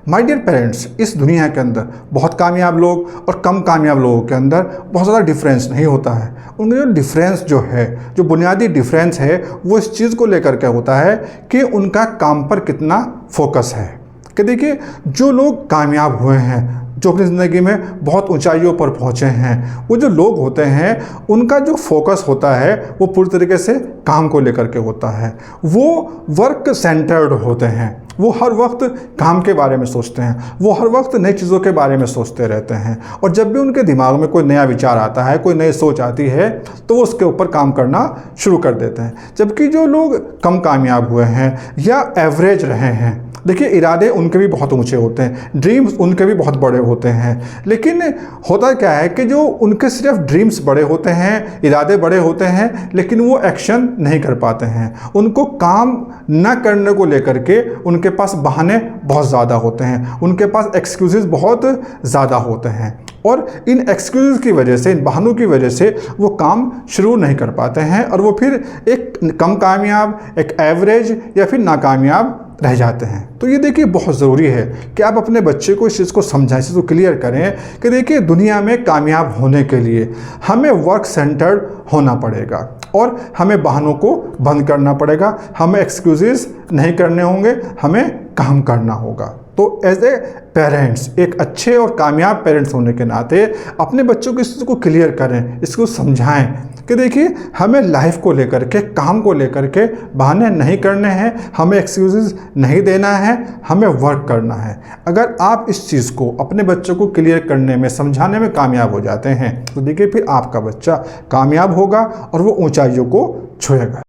My dear parents, इस दुनिया के अंदर बहुत कामयाब लोग और कम कामयाब लोगों के अंदर बहुत ज़्यादा डिफरेंस नहीं होता है। उनका जो डिफरेंस जो है, जो बुनियादी डिफरेंस है, वो इस चीज़ को लेकर के होता है कि उनका काम पर कितना फोकस है। कि देखिए, जो लोग कामयाब हुए हैं, जो अपनी ज़िंदगी में बहुत ऊंचाइयों पर पहुंचे हैं, वो जो लोग होते हैं उनका जो फोकस होता है वो पूरी तरीके से काम को लेकर के होता है। वो वर्क सेंटर्ड होते हैं, वो हर वक्त काम के बारे में सोचते हैं, वो हर वक्त नई चीज़ों के बारे में सोचते रहते हैं। और जब भी उनके दिमाग में कोई नया विचार आता है, कोई नई सोच आती है, तो वो उसके ऊपर काम करना शुरू कर देते हैं। जबकि जो लोग कम कामयाब हुए हैं या एवरेज रहे हैं, देखिए, इरादे उनके भी बहुत ऊंचे होते हैं, ड्रीम्स उनके भी बहुत बड़े होते हैं, लेकिन होता क्या है कि जो उनके सिर्फ ड्रीम्स बड़े होते हैं, इरादे बड़े होते हैं, लेकिन वो एक्शन नहीं कर पाते हैं। उनको काम न करने को लेकर के उनके पास बहाने बहुत ज़्यादा होते हैं, उनके पास एक्सक्यूज़ेस बहुत ज़्यादा होते हैं, और इन एक्सक्यूज़ की वजह से, इन बहानों की वजह से वो काम शुरू नहीं कर पाते हैं, और वो फिर एक कम कामयाब, एक एवरेज या फिर नाकामयाब रह जाते हैं। तो ये देखिए, बहुत ज़रूरी है कि आप अपने बच्चे को इस चीज़ को समझाएं, इस चीज़ को क्लियर करें कि देखिए, दुनिया में कामयाब होने के लिए हमें वर्क सेंटर्ड होना पड़ेगा और हमें बहानों को बंद करना पड़ेगा, हमें एक्सक्यूज़ेस नहीं करने होंगे, हमें काम करना होगा। तो एज ए पेरेंट्स, एक अच्छे और कामयाब पेरेंट्स होने के नाते अपने बच्चों को इस चीज़ को क्लियर करें, इसको समझाएं कि देखिए, हमें लाइफ को लेकर के, काम को लेकर के बहाने नहीं करने हैं, हमें एक्सक्यूज़ेस नहीं देना है, हमें वर्क करना है। अगर आप इस चीज़ को अपने बच्चों को क्लियर करने में, समझाने में कामयाब हो जाते हैं, तो देखिए, फिर आपका बच्चा कामयाब होगा और वो ऊंचाइयों को छुएगा।